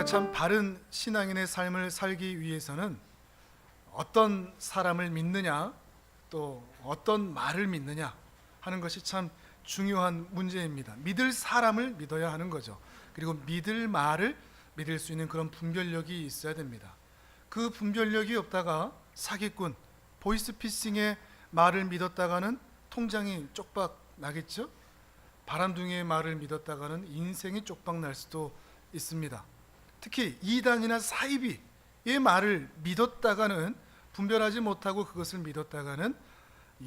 참 바른 신앙인의 삶을 살기 위해서는 어떤 사람을 믿느냐, 또 어떤 말을 믿느냐 하는 것이 참 중요한 문제입니다. 믿을 사람을 믿어야 하는 거죠. 그리고 믿을 말을 믿을 수 있는 그런 분별력이 있어야 됩니다. 그 분별력이 없다가 사기꾼, 보이스피싱의 말을 믿었다가는 통장이 쪽박 나겠죠. 바람둥이의 말을 믿었다가는 인생이 쪽박 날 수도 있습니다. 특히 이단이나 사이비의 말을 믿었다가는, 분별하지 못하고 그것을 믿었다가는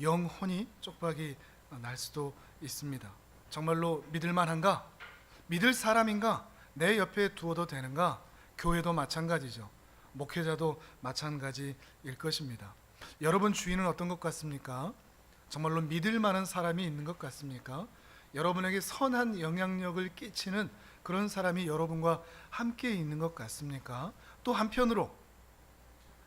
영혼이 쪽박이 날 수도 있습니다. 정말로 믿을 만한가? 믿을 사람인가? 내 옆에 두어도 되는가? 교회도 마찬가지죠. 목회자도 마찬가지일 것입니다. 여러분 주위는 어떤 것 같습니까? 정말로 믿을 만한 사람이 있는 것 같습니까? 여러분에게 선한 영향력을 끼치는 그런 사람이 여러분과 함께 있는 것 같습니까? 또 한편으로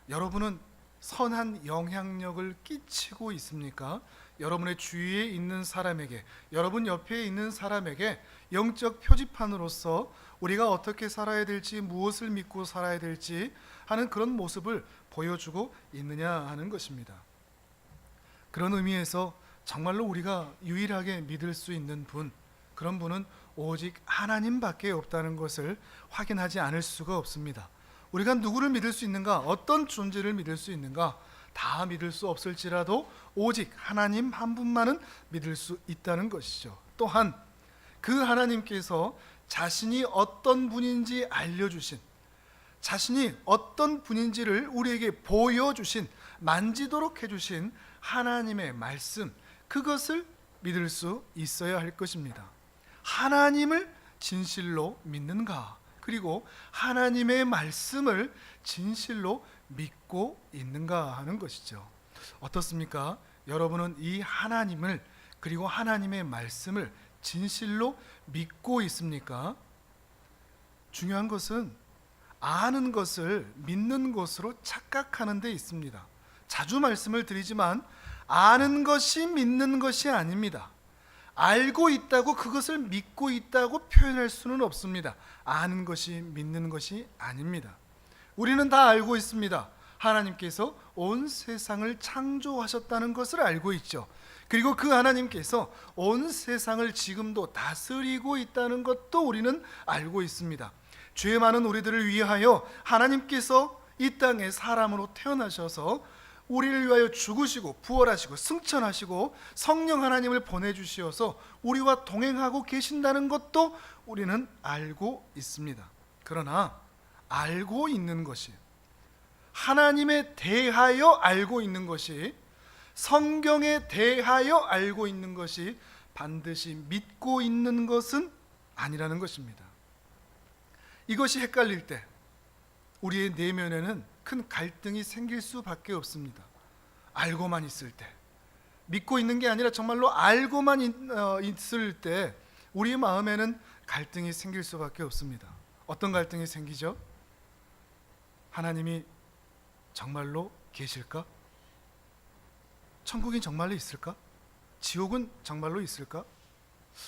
여러분은 선한 영향력을 끼치고 있습니까? 여러분의 주위에 있는 사람에게, 여러분 옆에 있는 사람에게 영적 표지판으로서 우리가 어떻게 살아야 될지, 무엇을 믿고 살아야 될지 하는 그런 모습을 보여주고 있느냐 하는 것입니다. 그런 의미에서 정말로 우리가 유일하게 믿을 수 있는 분, 그런 분은 오직 하나님밖에 없다는 것을 확인하지 않을 수가 없습니다. 우리가 누구를 믿을 수 있는가? 어떤 존재를 믿을 수 있는가? 다 믿을 수 없을지라도 오직 하나님 한 분만은 믿을 수 있다는 것이죠. 또한 그 하나님께서 자신이 어떤 분인지 알려주신, 자신이 어떤 분인지를 우리에게 보여주신, 만지도록 해주신 하나님의 말씀, 그것을 믿을 수 있어야 할 것입니다. 하나님을 진실로 믿는가? 그리고 하나님의 말씀을 진실로 믿고 있는가 하는 것이죠. 어떻습니까? 여러분은 이 하나님을, 그리고 하나님의 말씀을 진실로 믿고 있습니까? 중요한 것은 아는 것을 믿는 것으로 착각하는 데 있습니다. 자주 말씀을 드리지만 아는 것이 믿는 것이 아닙니다. 알고 있다고 그것을 믿고 있다고 표현할 수는 없습니다. 아는 것이 믿는 것이 아닙니다. 우리는 다 알고 있습니다. 하나님께서 온 세상을 창조하셨다는 것을 알고 있죠. 그리고 그 하나님께서 온 세상을 지금도 다스리고 있다는 것도 우리는 알고 있습니다. 죄 많은 우리들을 위하여 하나님께서 이 땅에 사람으로 태어나셔서 우리를 위하여 죽으시고 부활하시고 승천하시고 성령 하나님을 보내주시어서 우리와 동행하고 계신다는 것도 우리는 알고 있습니다. 그러나 알고 있는 것이, 하나님에 대하여 알고 있는 것이, 성경에 대하여 알고 있는 것이 반드시 믿고 있는 것은 아니라는 것입니다. 이것이 헷갈릴 때 우리의 내면에는 큰 갈등이 생길 수밖에 없습니다. 알고만 있을 때, 믿고 있는 게 아니라 정말로 알고만 있을 때 우리 마음에는 갈등이 생길 수밖에 없습니다. 어떤 갈등이 생기죠? 하나님이 정말로 계실까? 천국이 정말로 있을까? 지옥은 정말로 있을까?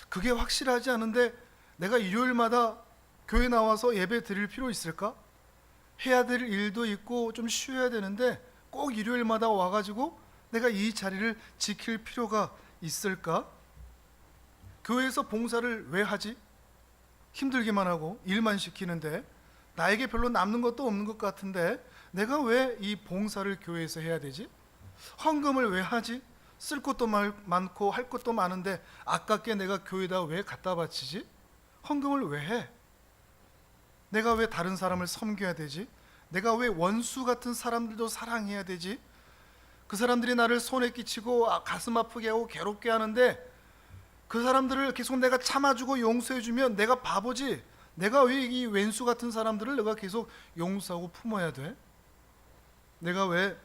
그게 확실하지 않은데 내가 일요일마다 교회 나와서 예배 드릴 필요 있을까? 해야 될 일도 있고 좀 쉬어야 되는데 꼭 일요일마다 와가지고 내가 이 자리를 지킬 필요가 있을까? 교회에서 봉사를 왜 하지? 힘들기만 하고 일만 시키는데 나에게 별로 남는 것도 없는 것 같은데 내가 왜 이 봉사를 교회에서 해야 되지? 헌금을 왜 하지? 쓸 것도 많고 할 것도 많은데 아깝게 내가 교회에다 왜 갖다 바치지? 헌금을 왜 해? 내가 왜 다른 사람을 섬겨야 되지? 내가 왜 원수 같은 사람들도 사랑해야 되지? 그 사람들이 나를 손에 끼치고 가슴 아프게 하고 괴롭게 하는데 그 사람들을 계속 내가 참아주고 용서해주면 내가 바보지? 내가 왜 이 왼수 같은 사람들을 내가 계속 용서하고 품어야 돼? 내가 왜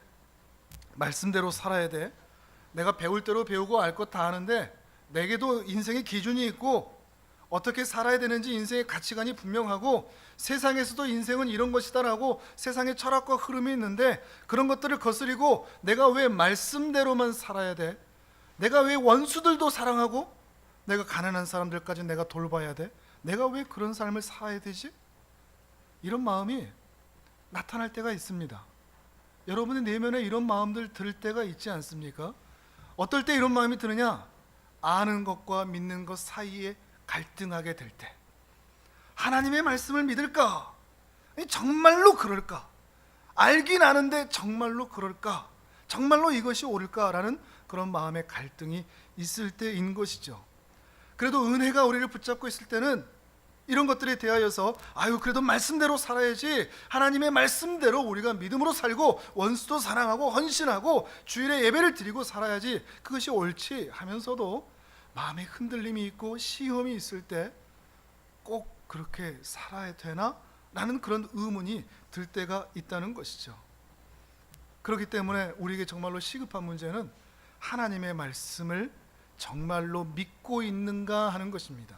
말씀대로 살아야 돼? 내가 배울 대로 배우고 알 것 다 아는데 내게도 인생의 기준이 있고 어떻게 살아야 되는지 인생의 가치관이 분명하고 세상에서도 인생은 이런 것이다라고 세상의 철학과 흐름이 있는데 그런 것들을 거스리고 내가 왜 말씀대로만 살아야 돼? 내가 왜 원수들도 사랑하고 내가 가난한 사람들까지 내가 돌봐야 돼? 내가 왜 그런 삶을 살아야 되지? 이런 마음이 나타날 때가 있습니다. 여러분의 내면에 이런 마음들 들 때가 있지 않습니까? 어떨 때 이런 마음이 드느냐? 아는 것과 믿는 것 사이에 갈등하게 될 때, 하나님의 말씀을 믿을까? 정말로 그럴까? 알긴 아는데 정말로 그럴까? 정말로 이것이 옳을까라는 그런 마음의 갈등이 있을 때인 것이죠. 그래도 은혜가 우리를 붙잡고 있을 때는 이런 것들에 대하여서 그래도 말씀대로 살아야지, 하나님의 말씀대로 우리가 믿음으로 살고 원수도 사랑하고 헌신하고 주일에 예배를 드리고 살아야지, 그것이 옳지 하면서도 마음에 흔들림이 있고 시험이 있을 때 꼭 그렇게 살아야 되나? 라는 그런 의문이 들 때가 있다는 것이죠. 그렇기 때문에 우리에게 정말로 시급한 문제는 하나님의 말씀을 정말로 믿고 있는가 하는 것입니다.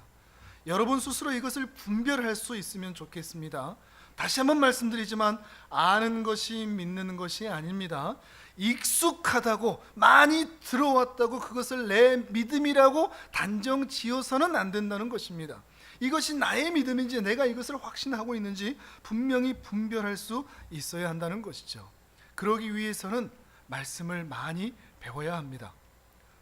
여러분 스스로 이것을 분별할 수 있으면 좋겠습니다. 다시 한번 말씀드리지만 아는 것이 믿는 것이 아닙니다. 익숙하다고, 많이 들어왔다고 그것을 내 믿음이라고 단정 지어서는 안 된다는 것입니다. 이것이 나의 믿음인지 내가 이것을 확신하고 있는지 분명히 분별할 수 있어야 한다는 것이죠. 그러기 위해서는 말씀을 많이 배워야 합니다.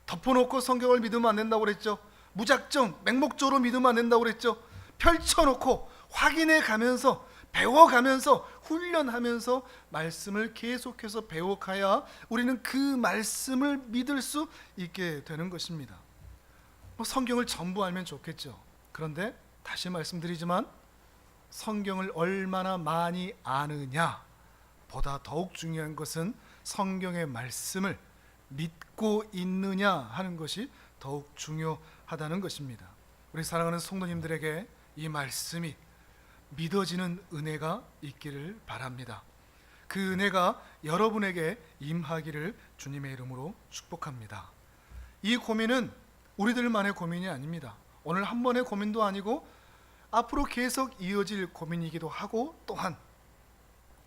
덮어놓고 성경을 믿으면 안 된다고 그랬죠. 무작정 맹목적으로 믿으면 안 된다고 그랬죠. 펼쳐놓고 확인해 가면서, 배워가면서, 훈련하면서 말씀을 계속해서 배워가야 우리는 그 말씀을 믿을 수 있게 되는 것입니다. 성경을 전부 알면 좋겠죠. 그런데 다시 말씀드리지만 성경을 얼마나 많이 아느냐 보다 더욱 중요한 것은 성경의 말씀을 믿고 있느냐 하는 것이 더욱 중요하다는 것입니다. 우리 사랑하는 성도님들에게 이 말씀이 믿어지는 은혜가 있기를 바랍니다. 그 은혜가 여러분에게 임하기를 주님의 이름으로 축복합니다. 이 고민은 우리들만의 고민이 아닙니다. 오늘 한 번의 고민도 아니고 앞으로 계속 이어질 고민이기도 하고, 또한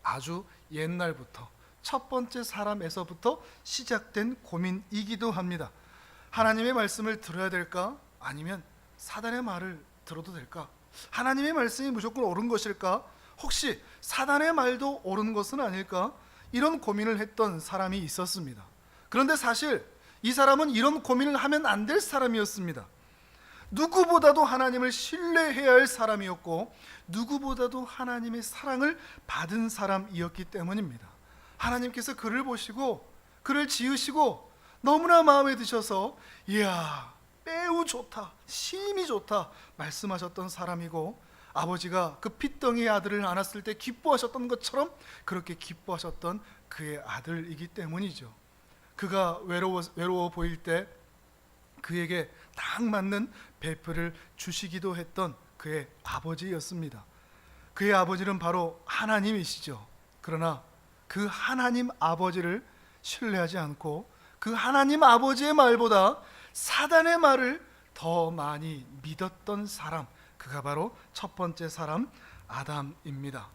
아주 옛날부터 첫 번째 사람에서부터 시작된 고민이기도 합니다. 하나님의 말씀을 들어야 될까? 아니면 사단의 말을 들어도 될까? 하나님의 말씀이 무조건 옳은 것일까? 혹시 사단의 말도 옳은 것은 아닐까? 이런 고민을 했던 사람이 있었습니다. 그런데 사실 이 사람은 이런 고민을 하면 안 될 사람이었습니다. 누구보다도 하나님을 신뢰해야 할 사람이었고, 누구보다도 하나님의 사랑을 받은 사람이었기 때문입니다. 하나님께서 그를 보시고 그를 지으시고 너무나 마음에 드셔서 이야 매우 좋다, 심히 좋다 말씀하셨던 사람이고, 아버지가 그 핏덩이의 아들을 안았을 때 기뻐하셨던 것처럼 그렇게 기뻐하셨던 그의 아들이기 때문이죠. 그가 외로워 보일 때 그에게 딱 맞는 배표를 주시기도 했던 그의 아버지였습니다. 그의 아버지는 바로 하나님이시죠. 그러나 그 하나님 아버지를 신뢰하지 않고 그 하나님 아버지의 말보다 사단의 말을 더 많이 믿었던 사람, 그가 바로 첫 번째 사람 아담입니다.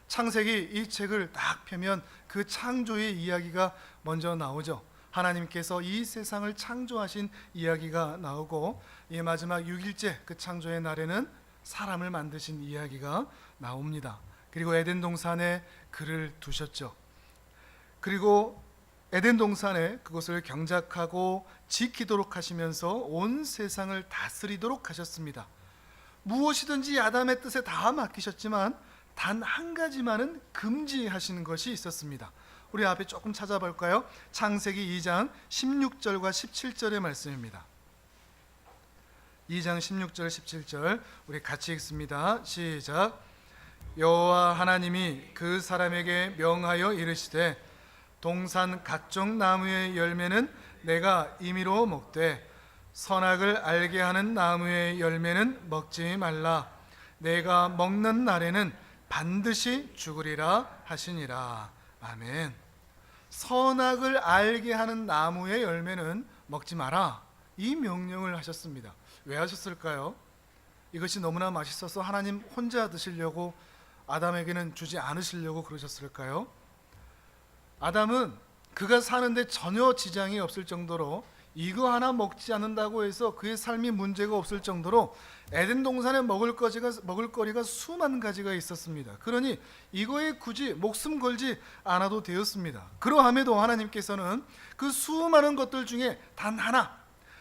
창세기 이 책을 딱 펴면 그 창조의 이야기가 먼저 나오죠. 하나님께서 이 세상을 창조하신 이야기가 나오고, 이 마지막 6일째 그 창조의 날에는 사람을 만드신 이야기가 나옵니다. 그리고 에덴 동산에 그를 두셨죠. 그리고 에덴 동산에 그것을 경작하고 지키도록 하시면서 온 세상을 다스리도록 하셨습니다. 무엇이든지 아담의 뜻에 다 맡기셨지만 단 한 가지만은 금지하시는 것이 있었습니다. 우리 앞에 조금 찾아볼까요? 창세기 2장 16절과 17절의 말씀입니다. 2장 16절 17절 우리 같이 읽습니다. 시작. 여호와 하나님이 그 사람에게 명하여 이르시되 동산 각종 나무의 열매는 내가 임의로 먹되 선악을 알게 하는 나무의 열매는 먹지 말라. 내가 먹는 날에는 반드시 죽으리라 하시니라. 아멘. 선악을 알게 하는 나무의 열매는 먹지 마라, 이 명령을 하셨습니다. 왜 하셨을까요? 이것이 너무나 맛있어서 하나님 혼자 드시려고, 아담에게는 주지 않으시려고 그러셨을까요? 아담은 그가 사는데 전혀 지장이 없을 정도로 이거 하나 먹지 않는다고 해서 그의 삶이 문제가 없을 정도로 에덴 동산에 먹을거리가 수만 가지가 있었습니다. 그러니 이거에 굳이 목숨 걸지 않아도 되었습니다. 그러함에도 하나님께서는 그 수많은 것들 중에 단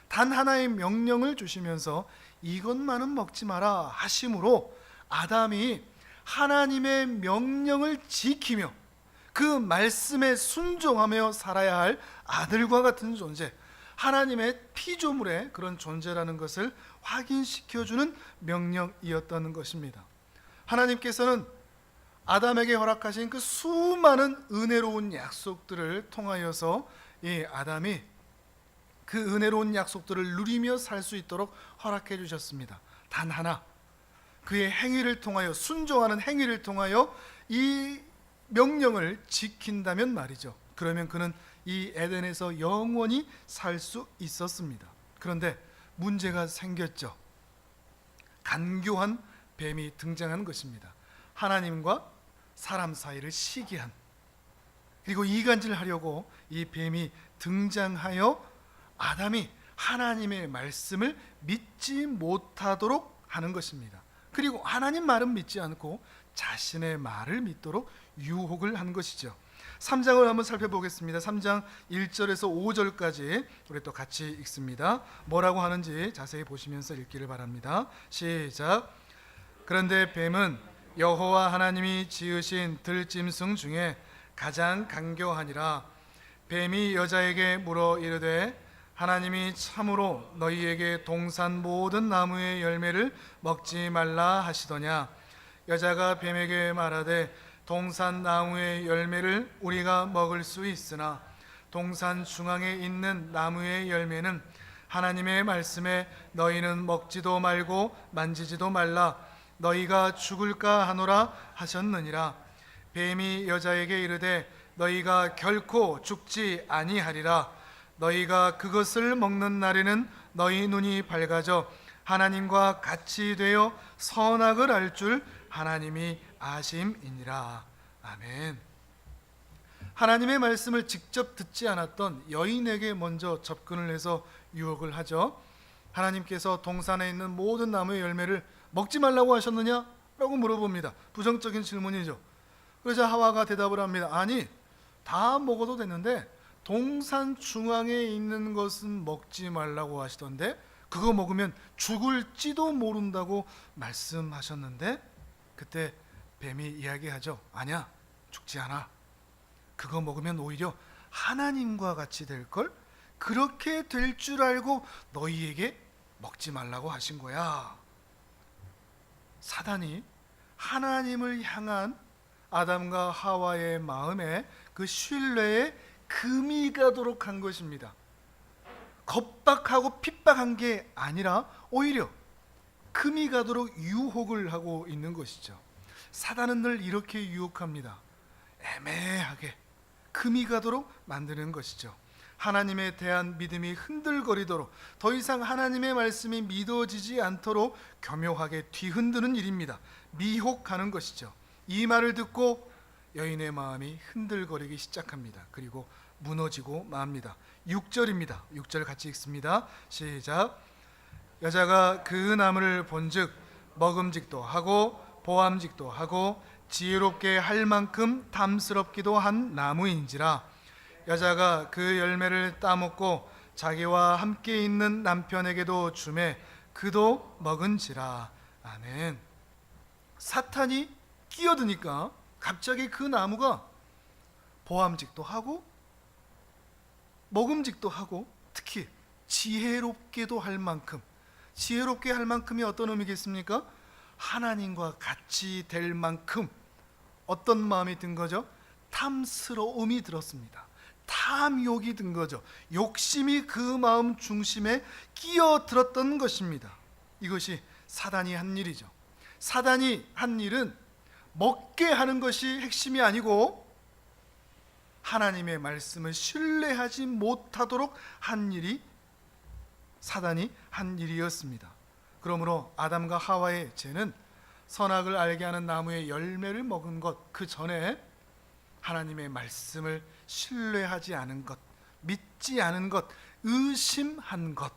하나의 명령을 주시면서 이것만은 먹지 마라 하심으로 아담이 하나님의 명령을 지키며 그 말씀에 순종하며 살아야 할 아들과 같은 존재, 하나님의 피조물의 그런 존재라는 것을 확인시켜주는 명령이었다는 것입니다. 하나님께서는 아담에게 허락하신 그 수많은 은혜로운 약속들을 통하여서 이 아담이 그 은혜로운 약속들을 누리며 살 수 있도록 허락해 주셨습니다. 단 하나, 그의 행위를 통하여, 순종하는 행위를 통하여 이 명령을 지킨다면 말이죠. 그러면 그는 이 에덴에서 영원히 살 수 있었습니다. 그런데 문제가 생겼죠. 간교한 뱀이 등장한 것입니다. 하나님과 사람 사이를 시기한, 그리고 이간질하려고 이 뱀이 등장하여 아담이 하나님의 말씀을 믿지 못하도록 하는 것입니다. 그리고 하나님 말은 믿지 않고 자신의 말을 믿도록 유혹을 한 것이죠. 3장을 한번 살펴보겠습니다. 3장 1절에서 5절까지 우리 또 같이 읽습니다. 뭐라고 하는지 자세히 보시면서 읽기를 바랍니다. 시작. 그런데 뱀은 여호와 하나님이 지으신 들짐승 중에 가장 간교하니라. 뱀이 여자에게 물어 이르되 하나님이 참으로 너희에게 동산 모든 나무의 열매를 먹지 말라 하시더냐. 여자가 뱀에게 말하되 동산 나무의 열매를 우리가 먹을 수 있으나 동산 중앙에 있는 나무의 열매는 하나님의 말씀에 너희는 먹지도 말고 만지지도 말라 너희가 죽을까 하노라 하셨느니라. 뱀이 여자에게 이르되 너희가 결코 죽지 아니하리라. 너희가 그것을 먹는 날에는 너희 눈이 밝아져 하나님과 같이 되어 선악을 알 줄 하나님이 아심이니라. 아멘. 하나님의 말씀을 직접 듣지 않았던 여인에게 먼저 접근을 해서 유혹을 하죠. 하나님께서 동산에 있는 모든 나무의 열매를 먹지 말라고 하셨느냐? 라고 물어봅니다. 부정적인 질문이죠. 그러자 하와가 대답을 합니다. 아니, 다 먹어도 됐는데 동산 중앙에 있는 것은 먹지 말라고 하시던데 그거 먹으면 죽을지도 모른다고 말씀하셨는데, 그때 뱀이 이야기하죠. 아니야, 죽지 않아. 그거 먹으면 오히려 하나님과 같이 될걸? 그렇게 될 줄 알고 너희에게 먹지 말라고 하신 거야. 사단이 하나님을 향한 아담과 하와의 마음에 그 신뢰에 금이 가도록 한 것입니다. 겁박하고 핍박한 게 아니라 오히려 금이 가도록 유혹을 하고 있는 것이죠. 사단은 늘 이렇게 유혹합니다. 애매하게 금이 가도록 만드는 것이죠. 하나님에 대한 믿음이 흔들거리도록, 더 이상 하나님의 말씀이 믿어지지 않도록 교묘하게 뒤흔드는 일입니다. 미혹하는 것이죠. 이 말을 듣고 여인의 마음이 흔들거리기 시작합니다. 그리고 무너지고 맙니다. 6절입니다. 6절 같이 읽습니다. 시작. 여자가 그 나무를 본즉 먹음직도 하고 보암직도 하고 지혜롭게 할 만큼 탐스럽기도 한 나무인지라. 여자가 그 열매를 따먹고 자기와 함께 있는 남편에게도 주매 그도 먹은지라. 아멘. 사탄이 끼어드니까 갑자기 그 나무가 보암직도 하고 먹음직도 하고 특히 지혜롭게도 할 만큼, 지혜롭게 할 만큼이 어떤 의미겠습니까? 하나님과 같이 될 만큼 어떤 마음이 든 거죠? 탐스러움이 들었습니다. 탐욕이 든 거죠. 욕심이 그 마음 중심에 끼어들었던 것입니다. 이것이 사단이 한 일이죠. 사단이 한 일은 먹게 하는 것이 핵심이 아니고 하나님의 말씀을 신뢰하지 못하도록 한 일이 사단이 한 일이었습니다. 그러므로 아담과 하와의 죄는 선악을 알게 하는 나무의 열매를 먹은 것 그 전에 하나님의 말씀을 신뢰하지 않은 것, 믿지 않은 것, 의심한 것,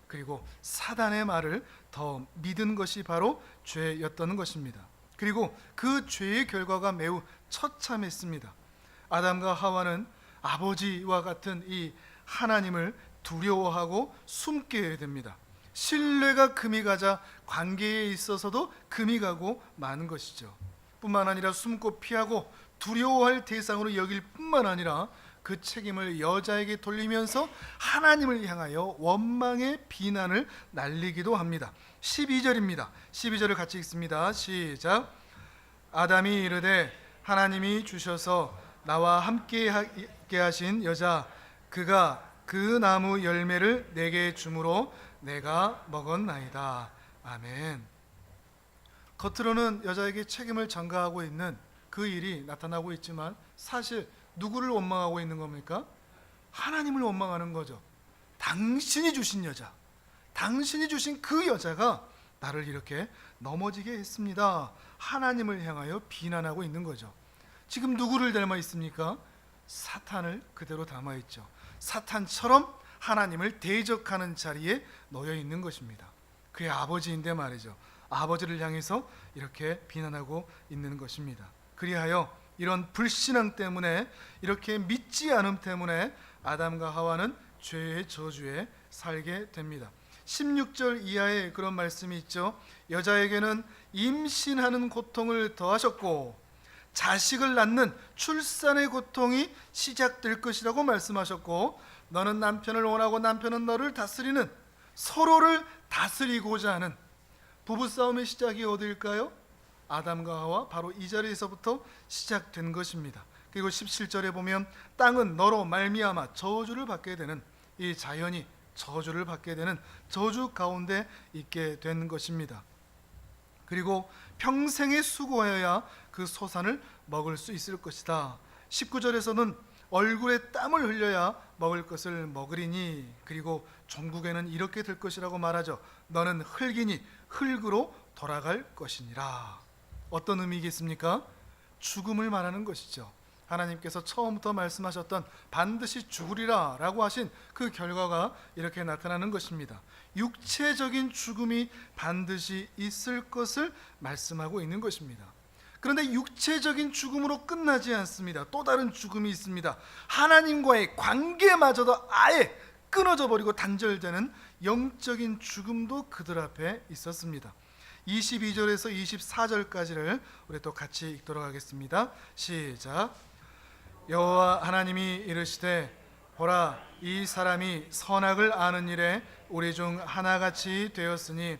그리고 사단의 말을 더 믿은 것이 바로 죄였던 것입니다. 그리고 그 죄의 결과가 매우 처참했습니다. 아담과 하와는 아버지와 같은 이 하나님을 두려워하고 숨게 됩니다. 신뢰가 금이 가자 관계에 있어서도 금이 가고 마는 것이죠. 뿐만 아니라 숨고 피하고 두려워할 대상으로 여길 뿐만 아니라 그 책임을 여자에게 돌리면서 하나님을 향하여 원망의 비난을 날리기도 합니다. 12절입니다. 12절을 같이 읽습니다. 시작. 아담이 이르되 하나님이 주셔서 나와 함께 하신 여자 그가 그 나무 열매를 내게 주므로 내가 먹었나이다. 아멘. 겉으로는 여자에게 책임을 전가하고 있는 그 일이 나타나고 있지만 사실 누구를 원망하고 있는 겁니까? 하나님을 원망하는 거죠. 당신이 주신 여자, 당신이 주신 그 여자가 나를 이렇게 넘어지게 했습니다. 하나님을 향하여 비난하고 있는 거죠. 지금 누구를 닮아 있습니까? 사탄을 그대로 담아 있죠. 사탄처럼 하나님을 대적하는 자리에 놓여 있는 것입니다. 그의 아버지인데 말이죠. 아버지를 향해서 이렇게 비난하고 있는 것입니다. 그리하여 이런 불신앙 때문에, 이렇게 믿지 않음 때문에 아담과 하와는 죄의 저주에 살게 됩니다. 16절 이하에 그런 말씀이 있죠. 여자에게는 임신하는 고통을 더하셨고 자식을 낳는 출산의 고통이 시작될 것이라고 말씀하셨고, 너는 남편을 원하고 남편은 너를 다스리는, 서로를 다스리고자 하는 부부싸움의 시작이 어디일까요? 아담과 하와, 바로 이 자리에서부터 시작된 것입니다. 그리고 17절에 보면 땅은 너로 말미암아 저주를 받게 되는, 이 자연이 저주를 받게 되는 저주 가운데 있게 된 것입니다. 그리고 평생에 수고하여야 그 소산을 먹을 수 있을 것이다. 19절에서는 얼굴에 땀을 흘려야 먹을 것을 먹으리니, 그리고 종국에는 이렇게 될 것이라고 말하죠. 너는 흙이니 흙으로 돌아갈 것이니라. 어떤 의미겠습니까? 죽음을 말하는 것이죠. 하나님께서 처음부터 말씀하셨던 반드시 죽으리라 라고 하신 그 결과가 이렇게 나타나는 것입니다. 육체적인 죽음이 반드시 있을 것을 말씀하고 있는 것입니다. 그런데 육체적인 죽음으로 끝나지 않습니다. 또 다른 죽음이 있습니다. 하나님과의 관계마저도 아예 끊어져 버리고 단절되는 영적인 죽음도 그들 앞에 있었습니다. 22절에서 24절까지를 우리 또 같이 읽도록 하겠습니다. 시작. 여호와 하나님이 이르시되 보라, 이 사람이 선악을 아는 일에 우리 중 하나같이 되었으니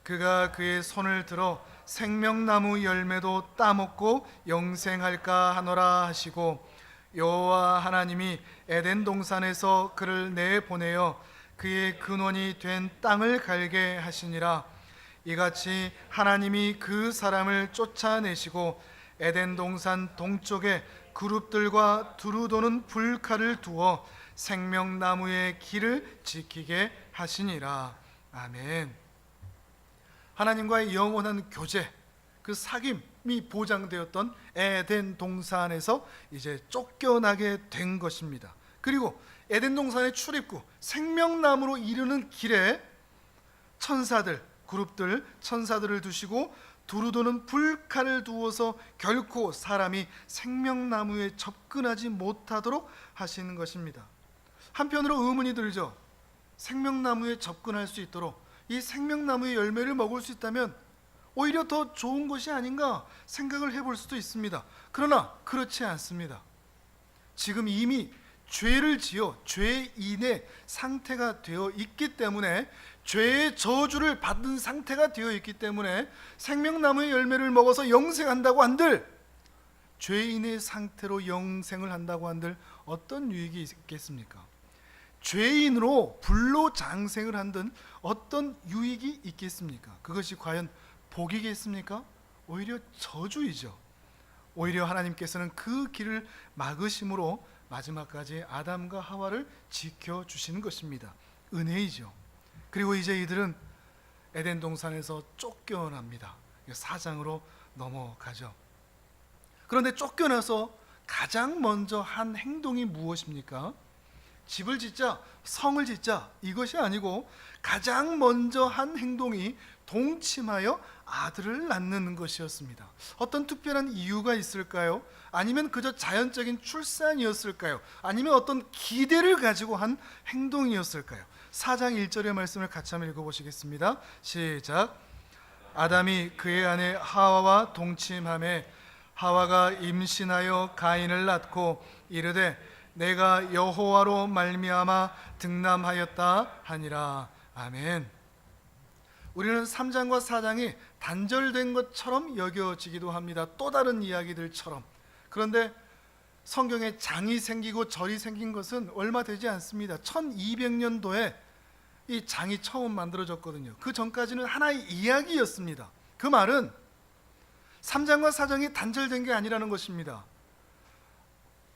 그가 그의 손을 들어 생명나무 열매도 따먹고 영생할까 하노라 하시고, 여호와 하나님이 에덴 동산에서 그를 내보내어 그의 근원이 된 땅을 갈게 하시니라. 이같이 하나님이 그 사람을 쫓아내시고 에덴 동산 동쪽에 그룹들과 두루 도는 불칼을 두어 생명나무의 길을 지키게 하시니라. 아멘. 하나님과의 영원한 교제, 그 사귐이 보장되었던 에덴 동산에서 이제 쫓겨나게 된 것입니다. 그리고 에덴 동산의 출입구 생명나무로 이르는 길에 천사들, 그룹들, 천사들을 두시고 두루 도는 불칼을 두어서 결코 사람이 생명나무에 접근하지 못하도록 하시는 것입니다. 한편으로 의문이 들죠. 생명나무에 접근할 수 있도록, 이 생명나무의 열매를 먹을 수 있다면 오히려 더 좋은 것이 아닌가 생각을 해볼 수도 있습니다. 그러나 그렇지 않습니다. 지금 이미 죄를 지어 죄인의 상태가 되어 있기 때문에, 죄의 저주를 받은 상태가 되어 있기 때문에 생명나무의 열매를 먹어서 영생한다고 한들, 죄인의 상태로 영생을 한다고 한들 어떤 유익이 있겠습니까? 죄인으로 불로 장생을 한들 어떤 유익이 있겠습니까? 그것이 과연 복이겠습니까? 오히려 저주이죠. 오히려 하나님께서는 그 길을 막으심으로 마지막까지 아담과 하와를 지켜주시는 것입니다. 은혜이죠. 그리고 이제 이들은 에덴 동산에서 쫓겨납니다. 사장으로 넘어가죠. 그런데 쫓겨나서 가장 먼저 한 행동이 무엇입니까? 집을 짓자, 성을 짓자, 이것이 아니고 가장 먼저 한 행동이 동침하여 아들을 낳는 것이었습니다. 어떤 특별한 이유가 있을까요? 아니면 그저 자연적인 출산이었을까요? 아니면 어떤 기대를 가지고 한 행동이었을까요? 4장 1절의 말씀을 같이 한번 읽어보시겠습니다. 시작. 아담이 그의 아내 하와와 동침하매 하와가 임신하여 가인을 낳고 이르되 내가 여호와로 말미암아 등남하였다 하니라. 아멘. 우리는 3장과 4장이 단절된 것처럼 여겨지기도 합니다. 또 다른 이야기들처럼. 그런데 성경에 장이 생기고 절이 생긴 것은 얼마 되지 않습니다. 1200년도에 이 장이 처음 만들어졌거든요. 그 전까지는 하나의 이야기였습니다. 그 말은 3장과 4장이 단절된 게 아니라는 것입니다.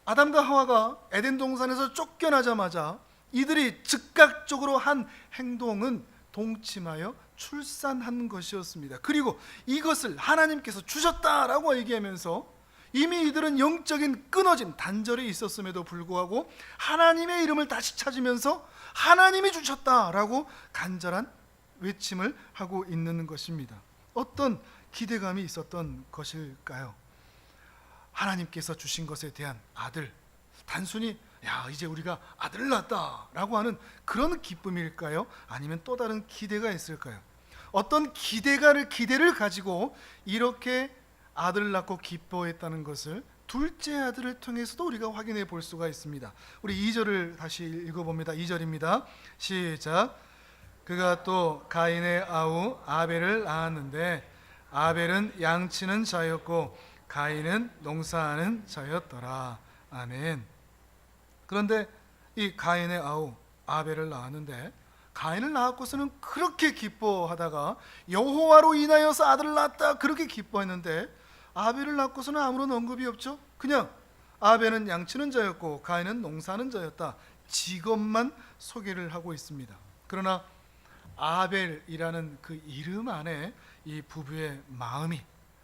아담과 하와가 에덴 동산에서 쫓겨나자마자 이들이 즉각적으로 한 행동은 동침하여 출산한 것이었습니다. 그리고 이것을 하나님께서 주셨다라고 얘기하면서 이미 이들은 영적인 끊어짐, 단절이 있었음에도 불구하고 하나님의 이름을 다시 찾으면서 하나님이 주셨다라고 간절한 외침을 하고 있는 것입니다. 어떤 기대감이 있었던 것일까요? 하나님께서 주신 것에 대한 아들, 단순히 야 이제 우리가 아들을 낳았다라고 하는 그런 기쁨일까요? 아니면 또 다른 기대가 있을까요? 어떤 기대를 가지고 이렇게 아들을 낳고 기뻐했다는 것을 둘째 아들을 통해서도 우리가 확인해 볼 수가 있습니다. 우리 2절을 다시 읽어봅니다. 2절입니다. 시작. 그가 또 가인의 아우 아벨을 낳았는데 아벨은 양치는 자였고 가인은 농사하는 자였더라. 아멘. 그런데 이 가인의 아우 아벨을 낳았는데 가인을 낳았고서는 그렇게 기뻐하다가 여호와로 인하여서 아들을 낳았다 그렇게 기뻐했는데 아벨을 낳고서는 아무런 언급이 없죠. 그냥 아벨은 양치는 자였고 가인은 농사하는 자였다, 직업만 소개를 하고 있습니다. 그러나 아벨이라는 그 이름 안에 이 부부의 마음이,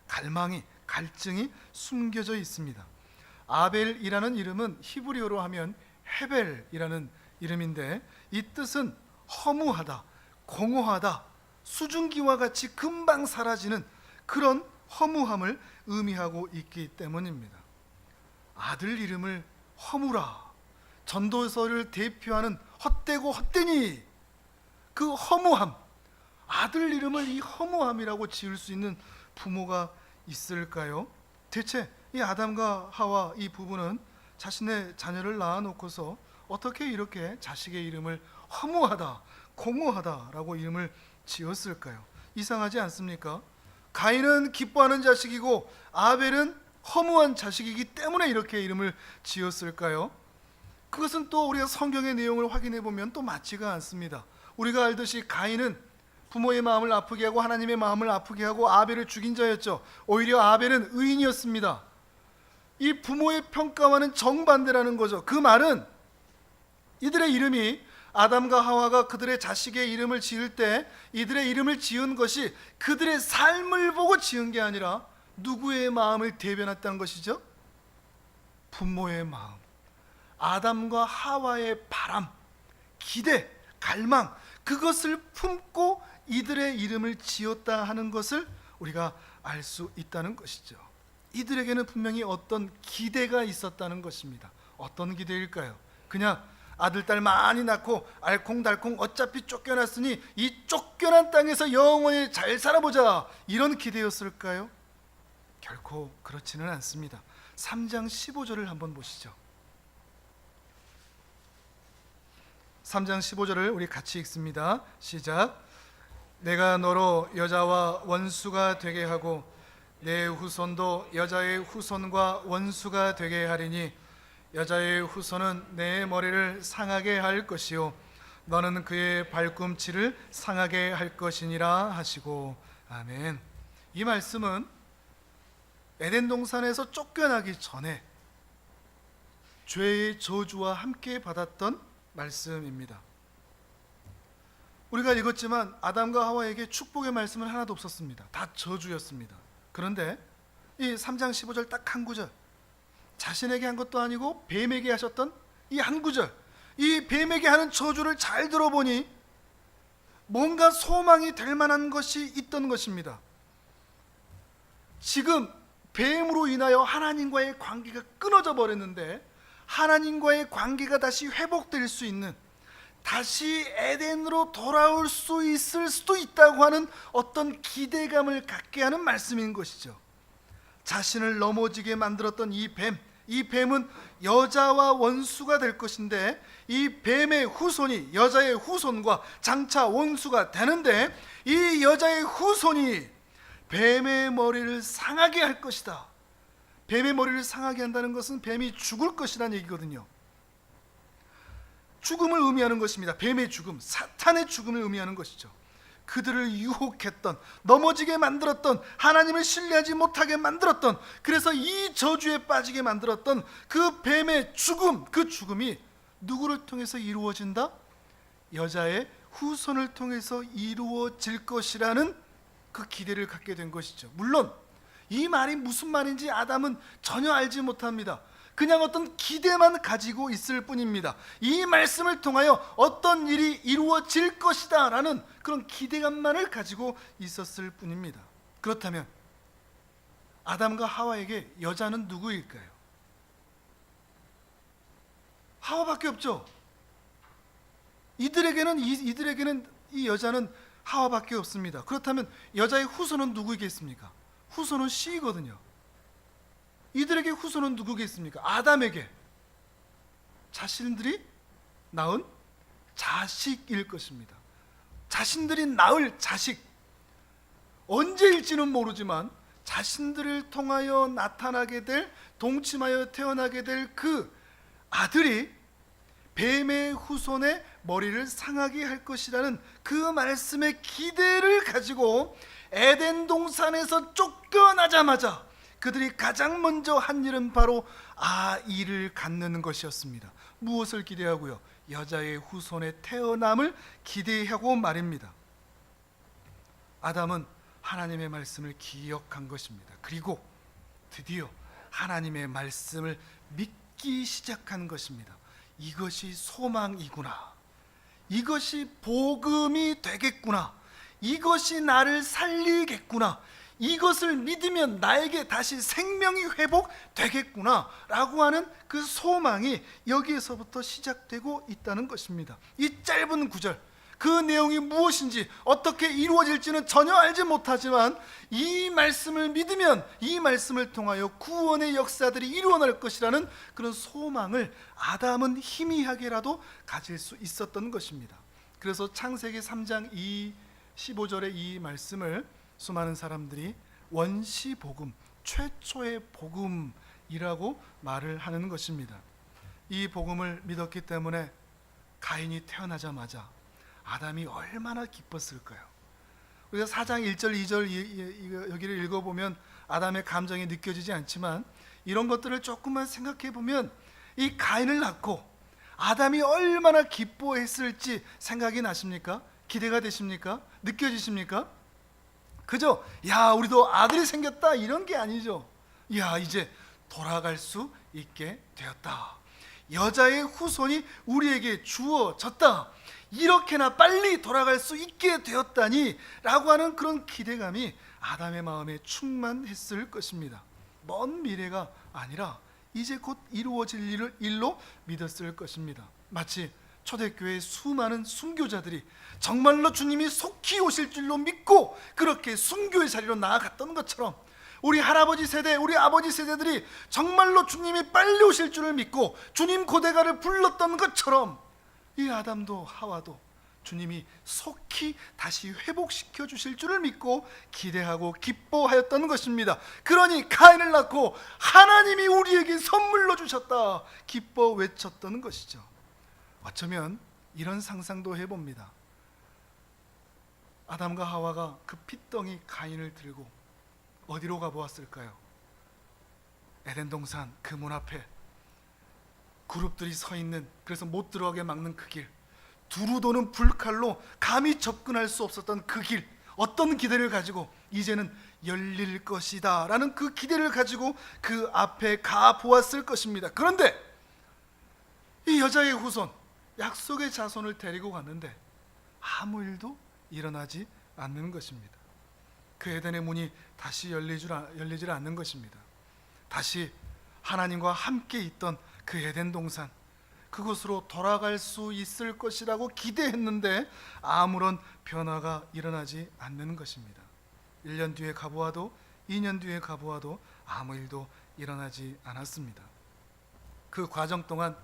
갈망이, 갈증이 숨겨져 있습니다. 아벨이라는 이름은 히브리어로 하면 헤벨이라는 이름인데 이 뜻은 허무하다, 공허하다, 수증기와 같이 금방 사라지는 그런 허무함을 의미하고 있기 때문입니다. 아들 이름을 허무라, 전도서를 대표하는 헛되고 헛되니, 그 허무함, 아들 이름을 이 허무함이라고 지을 수 있는 부모가 있을까요? 대체 이 아담과 하와 이 부부는 자신의 자녀를 낳아놓고서 어떻게 이렇게 자식의 이름을 허무하다, 공허하다라고 이름을 지었을까요? 이상하지 않습니까? 가인은 기뻐하는 자식이고 아벨은 허무한 자식이기 때문에 이렇게 이름을 지었을까요? 그것은 또 우리가 성경의 내용을 확인해 보면 또 맞지가 않습니다. 우리가 알듯이 가인은 부모의 마음을 아프게 하고 하나님의 마음을 아프게 하고 아벨을 죽인 자였죠. 오히려 아벨은 의인이었습니다. 이 부모의 평가와는 정반대라는 거죠. 그 말은 이들의 이름이, 아담과 하와가 그들의 자식의 이름을 지을 때 이들의 이름을 지은 것이 그들의 삶을 보고 지은 게 아니라 누구의 마음을 대변했다는 것이죠? 부모의 마음, 아담과 하와의 바람, 기대, 갈망, 그것을 품고 이들의 이름을 지었다 하는 것을 우리가 알 수 있다는 것이죠. 이들에게는 분명히 어떤 기대가 있었다는 것입니다. 어떤 기대일까요? 그냥 아들, 딸 많이 낳고 알콩달콩 어차피 쫓겨났으니 이 쫓겨난 땅에서 영원히 잘 살아보자, 이런 기대였을까요? 결코 그렇지는 않습니다. 3장 15절을 한번 보시죠. 3장 15절을 우리 같이 읽습니다. 시작. 내가 너로 여자와 원수가 되게 하고 내 후손도 여자의 후손과 원수가 되게 하리니 여자의 후손은 내 머리를 상하게 할 것이요 너는 그의 발꿈치를 상하게 할 것이니라 하시고. 아멘. 이 말씀은 에덴 동산에서 쫓겨나기 전에 죄의 저주와 함께 받았던 말씀입니다. 우리가 읽었지만 아담과 하와에게 축복의 말씀은 하나도 없었습니다. 다 저주였습니다. 그런데 이 3장 15절 딱 한 구절, 자신에게 한 것도 아니고 뱀에게 하셨던 이 한 구절, 이 뱀에게 하는 저주를 잘 들어보니 뭔가 소망이 될 만한 것이 있던 것입니다. 지금 뱀으로 인하여 하나님과의 관계가 끊어져 버렸는데 하나님과의 관계가 다시 회복될 수 있는, 다시 에덴으로 돌아올 수 있을 수도 있다고 하는 어떤 기대감을 갖게 하는 말씀인 것이죠. 자신을 넘어지게 만들었던 이 뱀은 여자와 원수가 될 것인데, 이 뱀의 후손이 여자의 후손과 장차 원수가 되는데, 이 여자의 후손이 뱀의 머리를 상하게 할 것이다. 뱀의 머리를 상하게 한다는 것은 뱀이 죽을 것이라는 얘기거든요. 죽음을 의미하는 것입니다. 뱀의 죽음, 사탄의 죽음을 의미하는 것이죠. 그들을 유혹했던, 넘어지게 만들었던, 하나님을 신뢰하지 못하게 만들었던, 그래서 이 저주에 빠지게 만들었던 그 뱀의 죽음, 그 죽음이 누구를 통해서 이루어진다? 여자의 후손을 통해서 이루어질 것이라는 그 기대를 갖게 된 것이죠. 물론 이 말이 무슨 말인지 아담은 전혀 알지 못합니다. 그냥 어떤 기대만 가지고 있을 뿐입니다. 이 말씀을 통하여 어떤 일이 이루어질 것이다 라는 그런 기대감만을 가지고 있었을 뿐입니다. 그렇다면 아담과 하와에게 여자는 누구일까요? 하와밖에 없죠. 이들에게는 이 여자는 하와밖에 없습니다. 그렇다면 여자의 후손은 누구겠습니까? 후손은 씨거든요. 이들에게 후손은 누구겠습니까? 아담에게 자신들이 낳은 자식일 것입니다. 자신들이 낳을 자식, 언제일지는 모르지만 자신들을 통하여 나타나게 될, 동침하여 태어나게 될 그 아들이 뱀의 후손의 머리를 상하게 할 것이라는 그 말씀의 기대를 가지고 에덴 동산에서 쫓겨나자마자 그들이 가장 먼저 한 일은 바로 아이를 갖는 것이었습니다. 무엇을 기대하고요? 여자의 후손의 태어남을 기대하고 말입니다. 아담은 하나님의 말씀을 기억한 것입니다. 그리고 드디어 하나님의 말씀을 믿기 시작한 것입니다. 이것이 소망이구나, 이것이 복음이 되겠구나, 이것이 나를 살리겠구나, 이것을 믿으면 나에게 다시 생명이 회복되겠구나 라고 하는 그 소망이 여기에서부터 시작되고 있다는 것입니다. 이 짧은 구절, 그 내용이 무엇인지 어떻게 이루어질지는 전혀 알지 못하지만 이 말씀을 믿으면 이 말씀을 통하여 구원의 역사들이 일어날 것이라는 그런 소망을 아담은 희미하게라도 가질 수 있었던 것입니다. 그래서 창세기 3장 15절의 이 말씀을 수많은 사람들이 원시복음, 최초의 복음이라고 말을 하는 것입니다. 이 복음을 믿었기 때문에 가인이 태어나자마자 아담이 얼마나 기뻤을까요? 우리가 4장 1절 2절 여기를 읽어보면 아담의 감정이 느껴지지 않지만 이런 것들을 조금만 생각해 보면 이 가인을 낳고 아담이 얼마나 기뻐했을지 생각이 나십니까? 기대가 되십니까? 느껴지십니까? 그죠? 야, 우리도 아들이 생겼다 이런 게 아니죠. 야, 이제 돌아갈 수 있게 되었다. 여자의 후손이 우리에게 주어졌다. 이렇게나 빨리 돌아갈 수 있게 되었다니 라고 하는 그런 기대감이 아담의 마음에 충만했을 것입니다. 먼 미래가 아니라 이제 곧 이루어질 일로 믿었을 것입니다. 마치 초대교회의 수많은 순교자들이 정말로 주님이 속히 오실 줄로 믿고 그렇게 순교의 자리로 나아갔던 것처럼 우리 할아버지 세대, 우리 아버지 세대들이 정말로 주님이 빨리 오실 줄을 믿고 주님 고대가를 불렀던 것처럼 이 아담도 하와도 주님이 속히 다시 회복시켜 주실 줄을 믿고 기대하고 기뻐하였던 것입니다. 그러니 가인을 낳고 하나님이 우리에게 선물로 주셨다 기뻐 외쳤던 것이죠. 어쩌면 이런 상상도 해봅니다. 아담과 하와가 그 핏덩이 가인을 들고 어디로 가보았을까요? 에덴 동산 그 문 앞에 그룹들이 서 있는, 그래서 못 들어가게 막는 그 길, 두루 도는 불칼로 감히 접근할 수 없었던 그 길, 어떤 기대를 가지고 이제는 열릴 것이다 라는 그 기대를 가지고 그 앞에 가 보았을 것입니다. 그런데 이 여자의 후손, 약속의 자손을 데리고 갔는데 아무 일도 일어나지 않는 것입니다. 그 에덴의 문이 다시 열리질 않는 것입니다. 다시 하나님과 함께 있던 그 에덴 동산, 그곳으로 돌아갈 수 있을 것이라고 기대했는데 아무런 변화가 일어나지 않는 것입니다. 1년 뒤에 가보아도 2년 뒤에 가보아도 아무 일도 일어나지 않았습니다. 그 과정 동안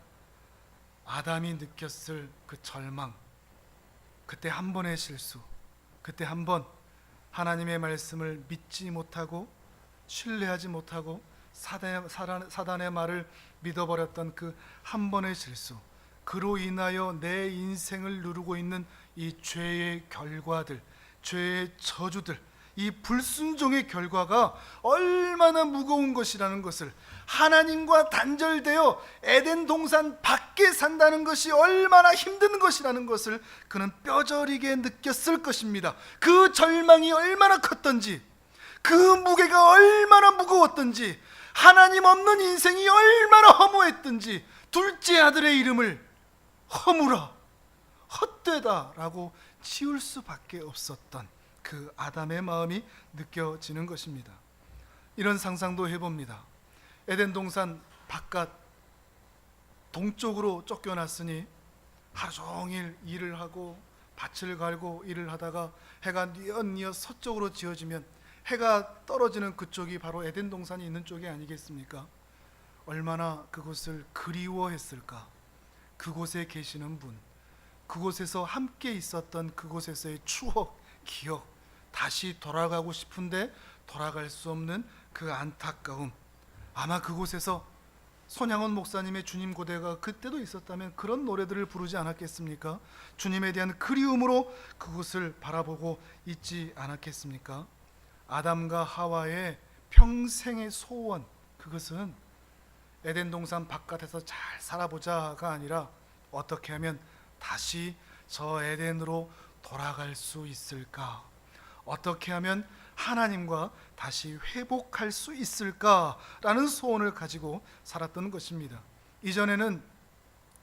아담이 느꼈을 그 절망, 그때 한 번의 실수, 그때 한 번 하나님의 말씀을 믿지 못하고 신뢰하지 못하고 사단의 말을 믿어버렸던 그 한 번의 실수, 그로 인하여 내 인생을 누르고 있는 이 죄의 결과들, 죄의 저주들, 이 불순종의 결과가 얼마나 무거운 것이라는 것을, 하나님과 단절되어 에덴 동산 밖에 산다는 것이 얼마나 힘든 것이라는 것을 그는 뼈저리게 느꼈을 것입니다. 그 절망이 얼마나 컸던지, 그 무게가 얼마나 무거웠던지, 하나님 없는 인생이 얼마나 허무했던지, 둘째 아들의 이름을 허무라, 헛되다라고 치울 수밖에 없었던 그 아담의 마음이 느껴지는 것입니다. 이런 상상도 해봅니다. 에덴 동산 바깥 동쪽으로 쫓겨났으니 하루 종일 일을 하고 밭을 갈고 일을 하다가 해가 뉘엿뉘엿 서쪽으로 지어지면 해가 떨어지는 그쪽이 바로 에덴 동산이 있는 쪽이 아니겠습니까? 얼마나 그곳을 그리워했을까? 그곳에 계시는 분, 그곳에서 함께 있었던 그곳에서의 추억, 기억, 다시 돌아가고 싶은데 돌아갈 수 없는 그 안타까움, 아마 그곳에서 손양원 목사님의 주님 고대가 그때도 있었다면 그런 노래들을 부르지 않았겠습니까? 주님에 대한 그리움으로 그곳을 바라보고 있지 않았겠습니까? 아담과 하와의 평생의 소원, 그것은 에덴 동산 바깥에서 잘 살아보자가 아니라 어떻게 하면 다시 저 에덴으로 돌아갈 수 있을까? 어떻게 하면 하나님과 다시 회복할 수 있을까라는 소원을 가지고 살았던 것입니다. 이전에는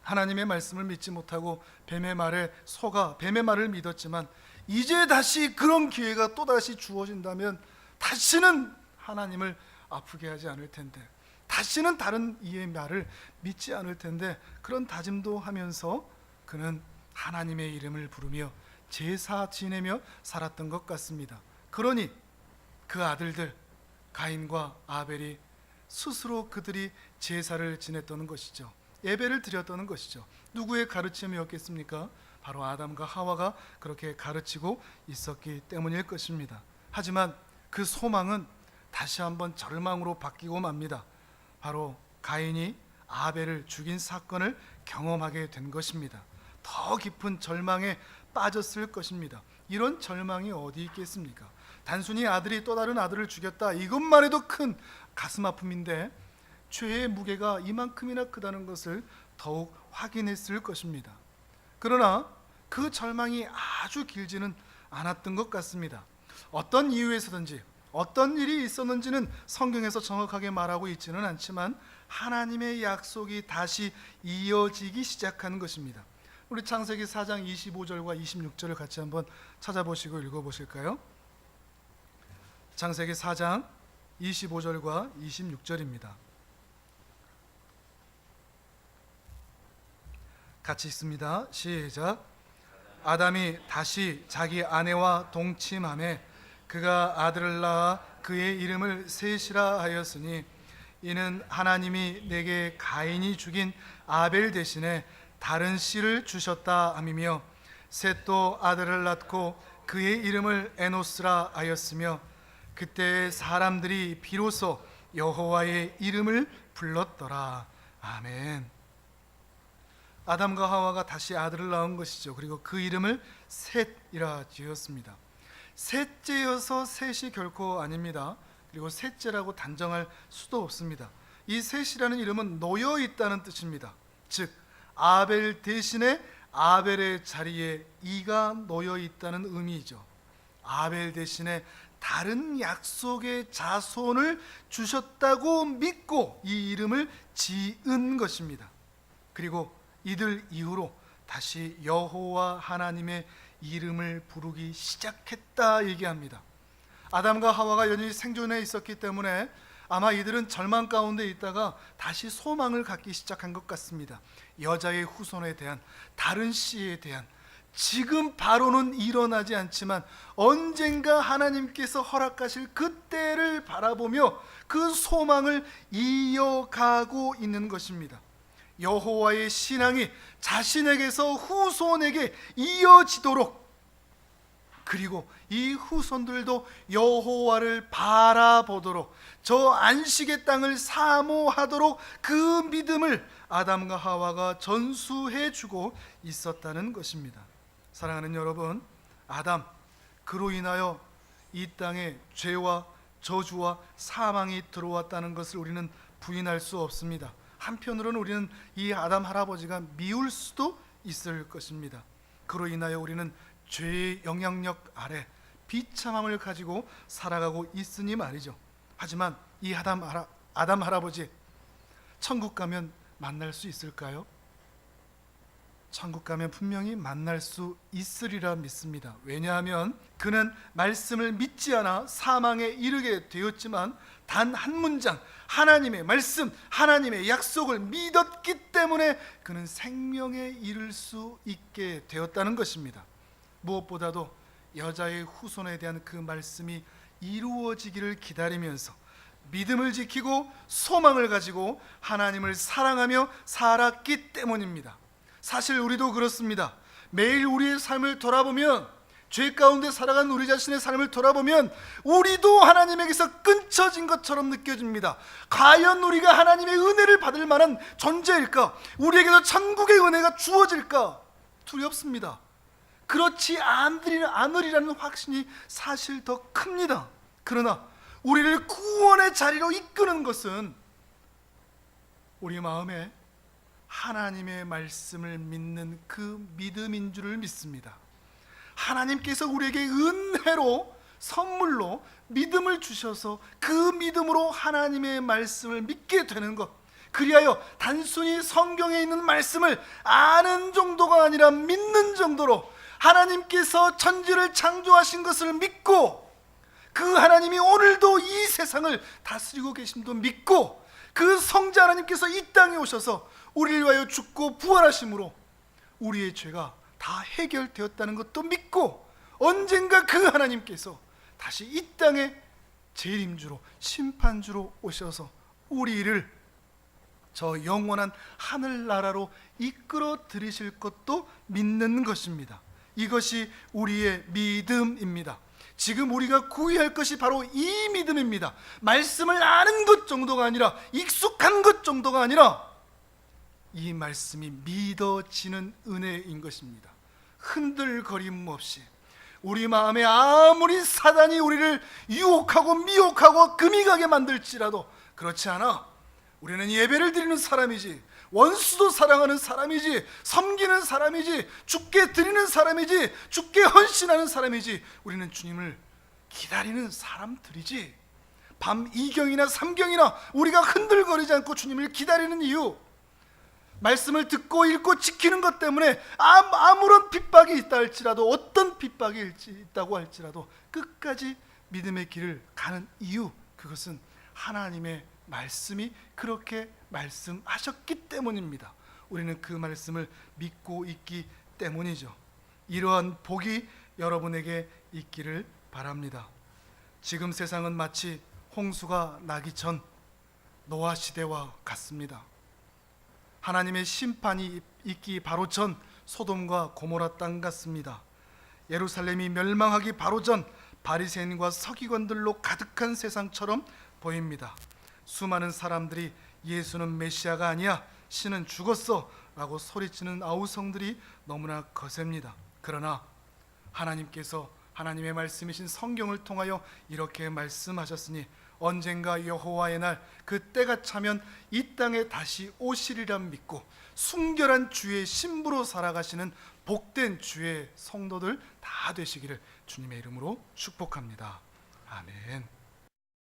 하나님의 말씀을 믿지 못하고 뱀의 말에 속아 뱀의 말을 믿었지만, 이제 다시 그런 기회가 또다시 주어진다면 다시는 하나님을 아프게 하지 않을 텐데, 다시는 다른 이의 말을 믿지 않을 텐데, 그런 다짐도 하면서 그는 하나님의 이름을 부르며 제사 지내며 살았던 것 같습니다. 그러니 그 아들들 가인과 아벨이 스스로 그들이 제사를 지냈던 것이죠. 예배를 드렸던 것이죠. 누구의 가르침이었겠습니까? 바로 아담과 하와가 그렇게 가르치고 있었기 때문일 것입니다. 하지만 그 소망은 다시 한번 절망으로 바뀌고 맙니다. 바로 가인이 아벨을 죽인 사건을 경험하게 된 것입니다. 더 깊은 절망에 빠졌을 것입니다. 이런 절망이 어디 있겠습니까? 단순히 아들이 또 다른 아들을 죽였다, 이것만 해도 큰 가슴 아픔인데 죄의 무게가 이만큼이나 크다는 것을 더욱 확인했을 것입니다. 그러나 그 절망이 아주 길지는 않았던 것 같습니다. 어떤 이유에서든지 어떤 일이 있었는지는 성경에서 정확하게 말하고 있지는 않지만 하나님의 약속이 다시 이어지기 시작하는 것입니다. 우리 창세기 4장 25절과 26절을 같이 한번 찾아보시고 읽어보실까요? 창세기 4장 25절과 26절입니다. 같이 읽습니다. 시작. 아담이 다시 자기 아내와 동침하매 그가 아들을 낳아 그의 이름을 셋이라 하였으니 이는 하나님이 내게 가인이 죽인 아벨 대신에 다른 씨를 주셨다 함이며, 셋도 아들을 낳고 그의 이름을 에노스라 하였으며 그때 사람들이 비로소 여호와의 이름을 불렀더라. 아멘. 아담과 하와가 다시 아들을 낳은 것이죠. 그리고 그 이름을 셋이라 지었습니다. 셋째여서 셋이 결코 아닙니다. 그리고 셋째라고 단정할 수도 없습니다. 이 셋이라는 이름은 놓여 있다는 뜻입니다. 즉 아벨 대신에 아벨의 자리에 이가 놓여 있다는 의미이죠. 아벨 대신에 다른 약속의 자손을 주셨다고 믿고 이 이름을 지은 것입니다. 그리고 이들 이후로 다시 여호와 하나님의 이름을 부르기 시작했다 얘기합니다. 아담과 하와가 여전히 생존해 있었기 때문에 아마 이들은 절망 가운데 있다가 다시 소망을 갖기 시작한 것 같습니다. 여자의 후손에 대한, 다른 씨에 대한, 지금 바로는 일어나지 않지만 언젠가 하나님께서 허락하실 그때를 바라보며 그 소망을 이어가고 있는 것입니다. 여호와의 신앙이 자신에게서 후손에게 이어지도록, 그리고 이 후손들도 여호와를 바라보도록, 저 안식의 땅을 사모하도록 그 믿음을 아담과 하와가 전수해 주고 있었다는 것입니다. 사랑하는 여러분, 아담, 그로 인하여 이 땅에 죄와 저주와 사망이 들어왔다는 것을 우리는 부인할 수 없습니다. 한편으로는 우리는 이 아담 할아버지가 미울 수도 있을 것입니다. 그로 인하여 우리는 죄의 영향력 아래 비참함을 가지고 살아가고 있으니 말이죠. 하지만 이 아담 할아버지, 천국 가면 만날 수 있을까요? 천국 가면 분명히 만날 수 있으리라 믿습니다. 왜냐하면 그는 말씀을 믿지 않아 사망에 이르게 되었지만 단 한 문장, 하나님의 말씀, 하나님의 약속을 믿었기 때문에 그는 생명에 이를 수 있게 되었다는 것입니다. 무엇보다도 여자의 후손에 대한 그 말씀이 이루어지기를 기다리면서 믿음을 지키고 소망을 가지고 하나님을 사랑하며 살았기 때문입니다. 사실 우리도 그렇습니다. 매일 우리의 삶을 돌아보면, 죄 가운데 살아간 우리 자신의 삶을 돌아보면 우리도 하나님에게서 끊쳐진 것처럼 느껴집니다. 과연 우리가 하나님의 은혜를 받을 만한 존재일까? 우리에게도 천국의 은혜가 주어질까? 두렵습니다. 그렇지 않으리라는 확신이 사실 더 큽니다. 그러나 우리를 구원의 자리로 이끄는 것은 우리 마음에 하나님의 말씀을 믿는 그 믿음인 줄을 믿습니다. 하나님께서 우리에게 은혜로, 선물로 믿음을 주셔서 그 믿음으로 하나님의 말씀을 믿게 되는 것, 그리하여 단순히 성경에 있는 말씀을 아는 정도가 아니라 믿는 정도로 하나님께서 천지를 창조하신 것을 믿고, 그 하나님이 오늘도 이 세상을 다스리고 계심도 믿고, 그 성자 하나님께서 이 땅에 오셔서 우리를 위하여 죽고 부활하심으로 우리의 죄가 다 해결되었다는 것도 믿고, 언젠가 그 하나님께서 다시 이 땅에 재림주로, 심판주로 오셔서 우리를 저 영원한 하늘나라로 이끌어 들이실 것도 믿는 것입니다. 이것이 우리의 믿음입니다. 지금 우리가 구해야 할 것이 바로 이 믿음입니다. 말씀을 아는 것 정도가 아니라, 익숙한 것 정도가 아니라 이 말씀이 믿어지는 은혜인 것입니다. 흔들거림 없이 우리 마음에 아무리 사단이 우리를 유혹하고 미혹하고 금이 가게 만들지라도, 그렇지 않아, 우리는 예배를 드리는 사람이지, 원수도 사랑하는 사람이지, 섬기는 사람이지, 주께 드리는 사람이지, 주께 헌신하는 사람이지, 우리는 주님을 기다리는 사람들이지. 밤 2경이나 3경이나 우리가 흔들거리지 않고 주님을 기다리는 이유, 말씀을 듣고 읽고 지키는 것 때문에 아무런 핍박이 있다 할지라도, 어떤 핍박이 있다고 할지라도 끝까지 믿음의 길을 가는 이유, 그것은 하나님의 말씀이 그렇게 말씀하셨기 때문입니다. 우리는 그 말씀을 믿고 있기 때문이죠. 이러한 복이 여러분에게 있기를 바랍니다. 지금 세상은 마치 홍수가 나기 전 노아 시대와 같습니다. 하나님의 심판이 있기 바로 전 소돔과 고모라 땅 같습니다. 예루살렘이 멸망하기 바로 전 바리새인과 서기관들로 가득한 세상처럼 보입니다. 수많은 사람들이 예수는 메시아가 아니야, 신은 죽었어 라고 소리치는 아우성들이 너무나 거셉니다. 그러나 하나님께서 하나님의 말씀이신 성경을 통하여 이렇게 말씀하셨으니 언젠가 여호와의 날, 그 때가 차면 이 땅에 다시 오시리라 믿고 순결한 주의 신부로 살아가시는 복된 주의 성도들 다 되시기를 주님의 이름으로 축복합니다. 아멘.